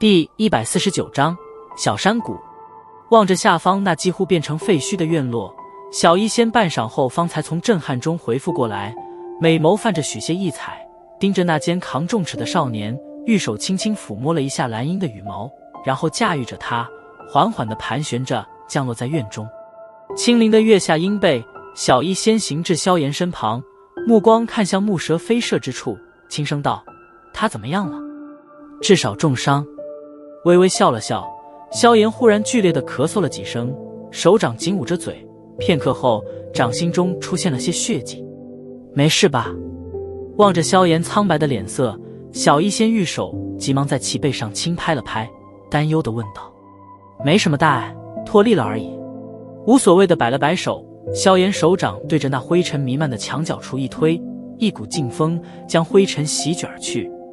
第149章小山谷。望着下方那几乎变成废墟的院落，小医仙半晌后方才从震撼中回复过来，美眸泛着许些异彩，盯着那肩扛重尺的少年，玉手轻轻抚摸了一下蓝鹰的羽毛，然后驾驭着它缓缓地盘旋着降落在院中。轻灵的跃下鹰背，小医仙行至萧炎身旁，目光看向木蛇飞射之处，轻声道：他怎么样了？至少重伤。微微笑了笑，萧炎忽然剧烈地咳嗽了几声，手掌紧捂着嘴，片刻后掌心中出现了些血迹。没事吧？望着萧炎苍白的脸色，小医仙玉手急忙在其背上轻拍了拍，担忧地问道：没什么大碍，脱力了而已。无所谓地摆了摆手，萧炎手掌对着那灰尘弥漫的墙角处一推，一股劲风将灰尘席卷而去，